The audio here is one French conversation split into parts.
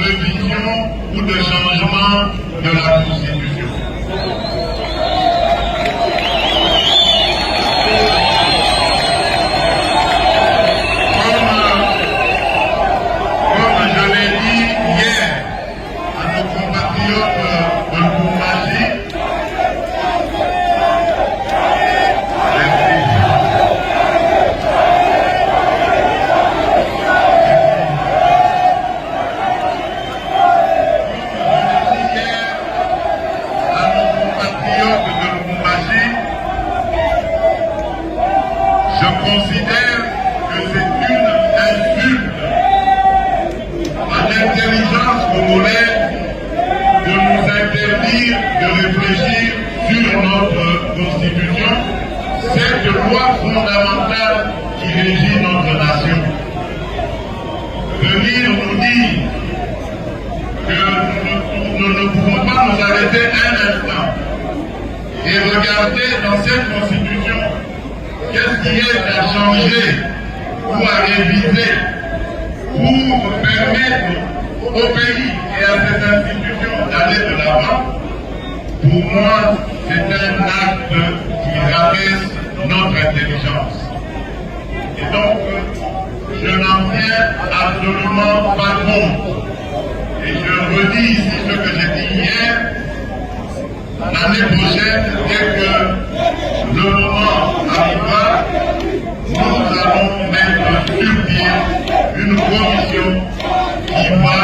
révision ou de changement de la Constitution. Comme je l'ai dit hier à nos compatriotes de Lubumbashi, je considère que c'est une insulte à l'intelligence congolaise de nous interdire de réfléchir sur notre Constitution, cette loi fondamentale qui régit notre nation. Venir nous dire que nous ne pouvons pas nous arrêter un instant et regarder dans cette Constitution qu'est-ce qui est à changer ou à réviser pour permettre au pays et à ces institutions d'aller de l'avant. Pour moi, c'est un acte qui rabaisse notre intelligence. Et donc, je n'en tiens absolument pas compte. Et je redis ici ce que j'ai dit hier. L'année prochaine, dès que le moment arrivera, nous allons mettre sur pied une commission qui va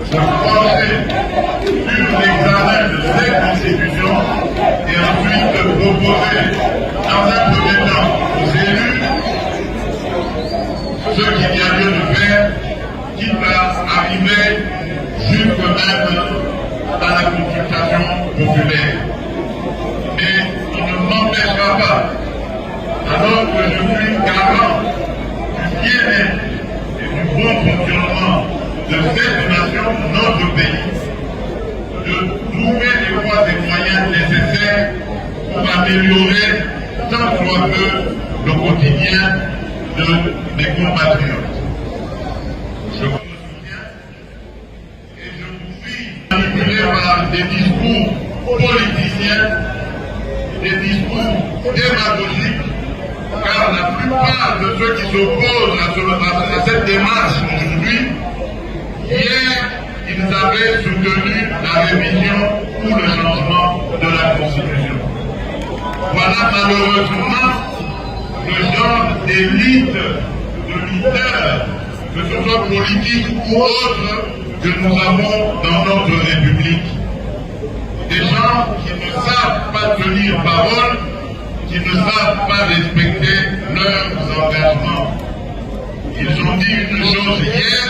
se pencher sur l'examen de ces constitutions et ensuite proposer dans un premier temps aux élus ce qu'il y a lieu de faire, quitte à arriver jusque même à la consultation populaire. Mais il ne m'empêchera pas, alors que je suis garant du bien-être et du bon fonctionnement de cette nation, notre pays, de trouver les voies et moyens nécessaires pour améliorer tant soit peu le quotidien de mes compatriotes. Je vous soutiens et je vous prie, manipulé par des discours politiciens, des discours démagogiques, car la plupart de ceux qui s'opposent à cette démarche aujourd'hui, hier, ils avaient soutenu la révision ou le changement de la Constitution. Voilà malheureusement le genre d'élite, de leaders, que ce soit politique ou autre, que nous avons dans notre République. Des gens qui ne savent pas tenir parole, qui ne savent pas respecter leurs engagements. Ils ont dit une chose hier,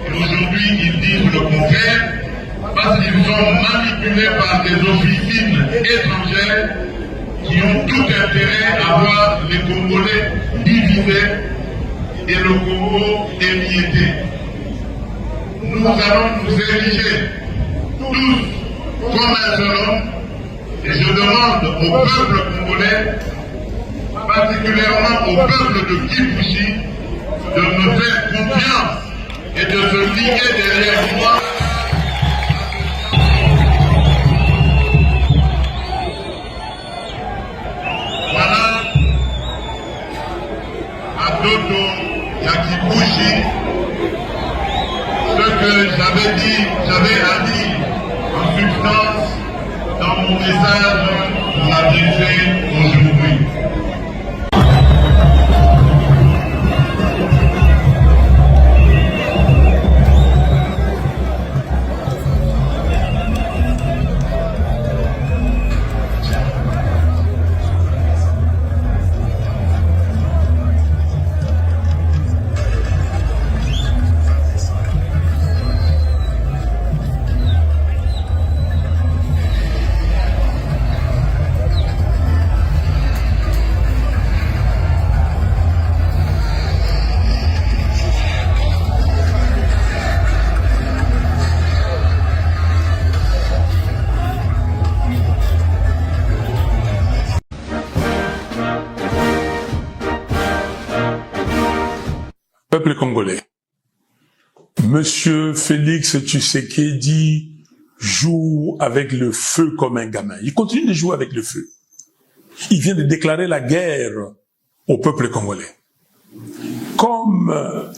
et aujourd'hui ils disent le contraire, parce qu'ils sont manipulés par des officines étrangères qui ont tout intérêt à voir les Congolais divisés et le Congo émietté. Nous allons nous ériger tous comme un seul homme, et je demande au peuple congolais, particulièrement au peuple de Kipushi, de me faire confiance et de se lier derrière moi. Voilà à Dodo Yakibushi ce que j'avais à dire en substance dans mon message pour adresser aujourd'hui. Peuple congolais, Monsieur Félix Tshisekedi joue avec le feu comme un gamin. Il continue de jouer avec le feu. Il vient de déclarer la guerre au peuple congolais. Comme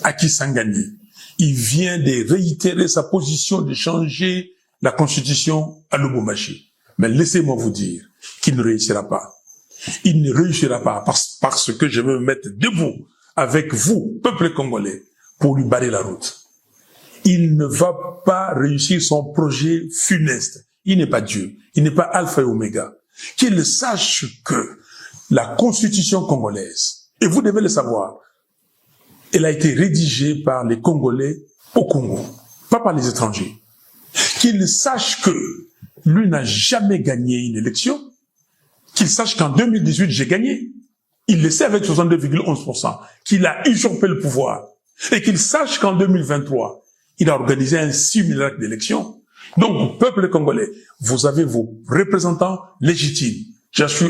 à Kisangani, il vient de réitérer sa position de changer la constitution à Lubumbashi. Mais laissez-moi vous dire qu'il ne réussira pas. Il ne réussira pas parce que je veux me mettre debout avec vous, peuple congolais, pour lui barrer la route. Il ne va pas réussir son projet funeste. Il n'est pas Dieu. Il n'est pas Alpha et Oméga. Qu'il sache que la constitution congolaise, et vous devez le savoir, elle a été rédigée par les Congolais au Congo, pas par les étrangers. Qu'il sache que lui n'a jamais gagné une élection, qu'il sache qu'en 2018, j'ai gagné. Il le sait avec 62,11%, qu'il a usurpé le pouvoir. Et qu'il sache qu'en 2023, il a organisé un simulacre d'élection. Donc, peuple congolais, vous avez vos représentants légitimes. Je suis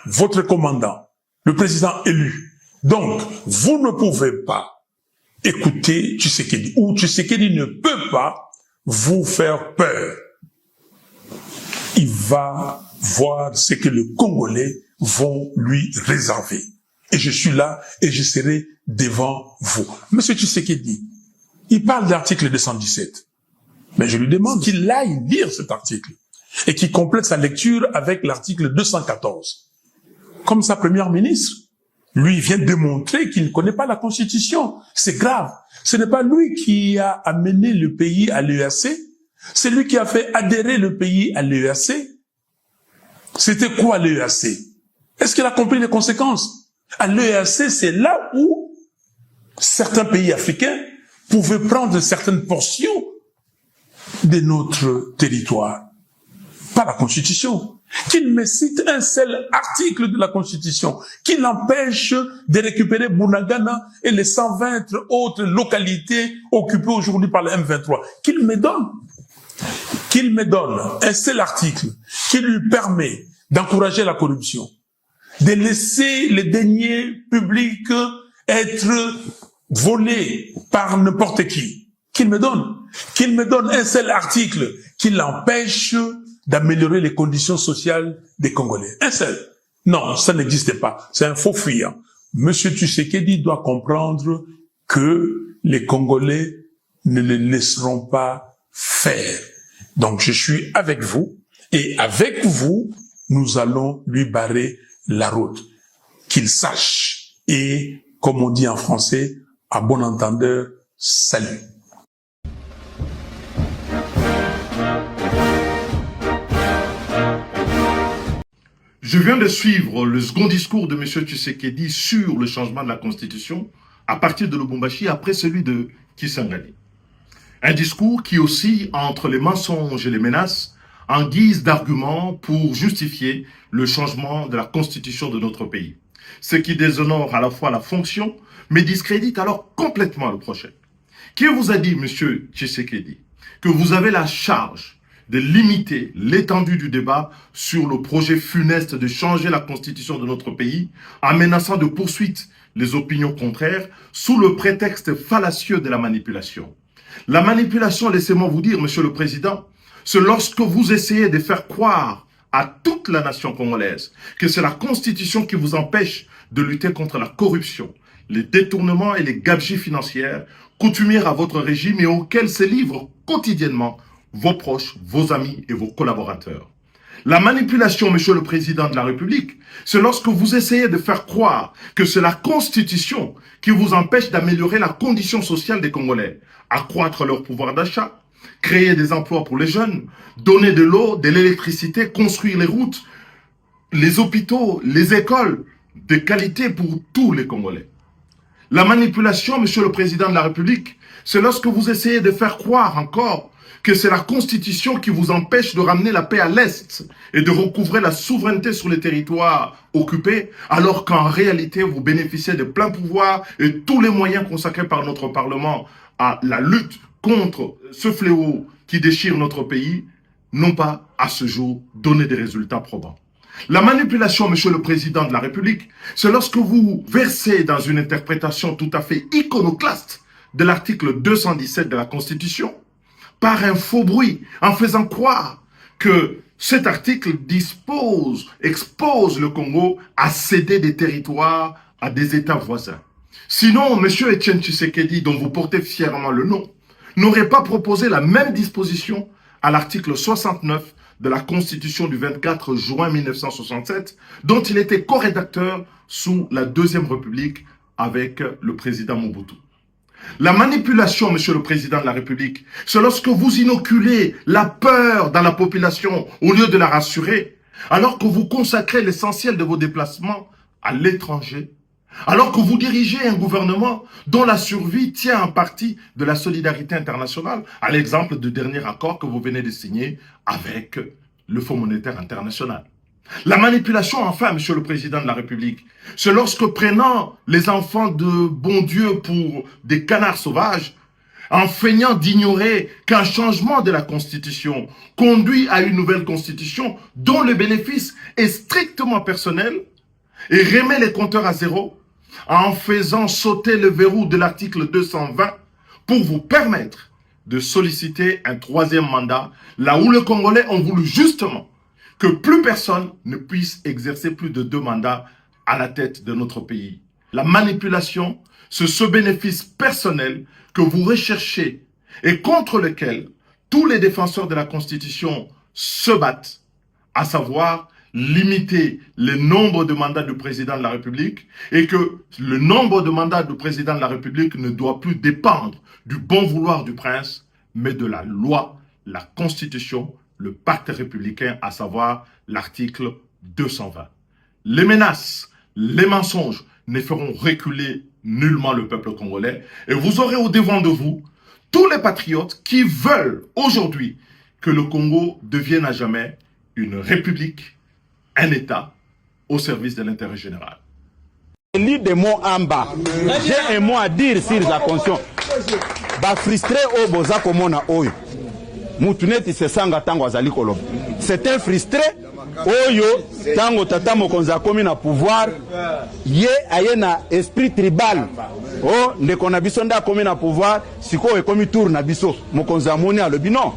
votre commandant, le président élu. Donc, vous ne pouvez pas écouter Tshisekedi, ou Tshisekedi ne peut pas vous faire peur. Il va voir ce que les Congolais vont lui réserver. Et je suis là et je serai devant vous. Monsieur Tshisekedi, il parle de l'article 217. Mais je lui demande qu'il aille lire cet article et qu'il complète sa lecture avec l'article 214. Comme sa première ministre, lui vient démontrer qu'il ne connaît pas la Constitution. C'est grave. Ce n'est pas lui qui a amené le pays à l'EAC. C'est lui qui a fait adhérer le pays à l'EAC. C'était quoi l'EAC? Est-ce qu'il a compris les conséquences? À l'EAC, c'est là où certains pays africains pouvaient prendre certaines portions de notre territoire. Pas la Constitution. Qu'il me cite un seul article de la Constitution qui l'empêche de récupérer Bunagana et les 120 autres localités occupées aujourd'hui par le M23. Qu'il me donne un seul article qui lui permet d'encourager la corruption, de laisser les deniers publics être volés par n'importe qui. Qu'il me donne un seul article qui l'empêche d'améliorer les conditions sociales des Congolais. Un seul. Non, ça n'existe pas. C'est un faux fuyant. Monsieur Tshisekedi doit comprendre que les Congolais ne le laisseront pas faire. Donc je suis avec vous et avec vous, nous allons lui barrer la route. Qu'il sache et, comme on dit en français, à bon entendeur, salut. Je viens de suivre le second discours de M. Tshisekedi sur le changement de la Constitution à partir de Lubumbashi après celui de Kisangani. Un discours qui oscille entre les mensonges et les menaces en guise d'argument pour justifier le changement de la Constitution de notre pays. Ce qui déshonore à la fois la fonction, mais discrédite alors complètement le projet. Qui vous a dit, M. Tshisekedi, que vous avez la charge de limiter l'étendue du débat sur le projet funeste de changer la constitution de notre pays en menaçant de poursuite les opinions contraires sous le prétexte fallacieux de la manipulation. La manipulation, laissez-moi vous dire, Monsieur le Président, c'est lorsque vous essayez de faire croire à toute la nation congolaise que c'est la constitution qui vous empêche de lutter contre la corruption, les détournements et les gabegies financières coutumières à votre régime et auxquels se livrent quotidiennement vos proches, vos amis et vos collaborateurs. La manipulation, Monsieur le Président de la République, c'est lorsque vous essayez de faire croire que c'est la Constitution qui vous empêche d'améliorer la condition sociale des Congolais, accroître leur pouvoir d'achat, créer des emplois pour les jeunes, donner de l'eau, de l'électricité, construire les routes, les hôpitaux, les écoles de qualité pour tous les Congolais. La manipulation, Monsieur le Président de la République, c'est lorsque vous essayez de faire croire encore que c'est la Constitution qui vous empêche de ramener la paix à l'Est et de recouvrer la souveraineté sur les territoires occupés, alors qu'en réalité, vous bénéficiez de plein pouvoir et tous les moyens consacrés par notre Parlement à la lutte contre ce fléau qui déchire notre pays, n'ont pas, à ce jour, donné des résultats probants. La manipulation, Monsieur le Président de la République, c'est lorsque vous versez dans une interprétation tout à fait iconoclaste de l'article 217 de la Constitution par un faux bruit, en faisant croire que cet article expose le Congo à céder des territoires à des États voisins. Sinon, M. Etienne Tshisekedi, dont vous portez fièrement le nom, n'aurait pas proposé la même disposition à l'article 69 de la Constitution du 24 juin 1967, dont il était co-rédacteur sous la Deuxième République avec le président Mobutu. La manipulation, Monsieur le Président de la République, c'est lorsque vous inoculez la peur dans la population au lieu de la rassurer, alors que vous consacrez l'essentiel de vos déplacements à l'étranger, alors que vous dirigez un gouvernement dont la survie tient en partie de la solidarité internationale, à l'exemple du dernier accord que vous venez de signer avec le Fonds monétaire international. La manipulation, enfin, Monsieur le Président de la République, c'est lorsque prenant les enfants de bon Dieu pour des canards sauvages, en feignant d'ignorer qu'un changement de la Constitution conduit à une nouvelle Constitution dont le bénéfice est strictement personnel, et remet les compteurs à zéro, en faisant sauter le verrou de l'article 220 pour vous permettre de solliciter un troisième mandat, là où les Congolais ont voulu justement que plus personne ne puisse exercer plus de 2 mandats à la tête de notre pays. La manipulation, c'est ce bénéfice personnel que vous recherchez et contre lequel tous les défenseurs de la Constitution se battent, à savoir limiter le nombre de mandats du président de la République et que le nombre de mandats du président de la République ne doit plus dépendre du bon vouloir du prince, mais de la loi, la Constitution, le pacte républicain, à savoir l'article 220. Les menaces, les mensonges ne feront reculer nullement le peuple congolais et vous aurez au devant de vous tous les patriotes qui veulent aujourd'hui que le Congo devienne à jamais une république, un État au service de l'intérêt général. Lis des mots en bas. J'ai un mot à dire sur la conscience. Ba frustré au boza komona oyo. Mutuneti se sanga tango azali koloba. C'est un frustré oyo tango tata mokonzi akomi na pouvoir ye aye na esprit tribal. Oh ndeko na biso nda akomi na pouvoir siko ekomi tour na biso mokonzi amoni alobi non.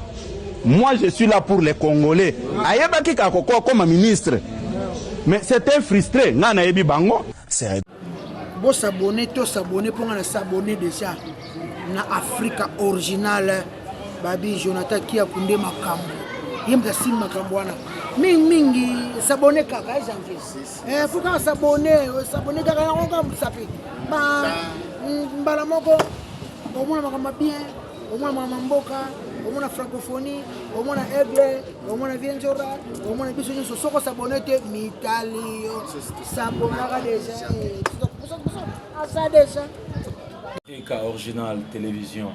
Moi je suis là pour les Congolais. Ayebaki kakoko comme ministre. Mais c'est un frustré ngana yebi bango. C'est bon s'abonner to s'abonner pour on s'abonner déjà na Africa originale. Babi Jonathan qui a koundé makambo yemza sim makambo wana mingi s'abonner kaka janvier faut qu'on s'abonner kaka on comme ça fait mbala moko au moins makambo bien au moins mamboka au moins francophonie au moins aigle au moins vienjora au moins biso nyo soko s'abonner te mitalio s'abonner déjà ça déjà et original télévision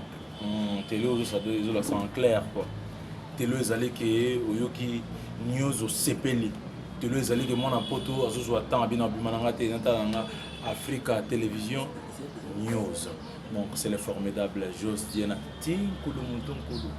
télé ça doit être en clair quoi télé ezali ke oyoki news au CPL télé ezali ke mona poto azuzu atanga bina bimananga te nanga Africa télévision news donc c'est le formidable Jos Diena Tinkulu Mutunkulu.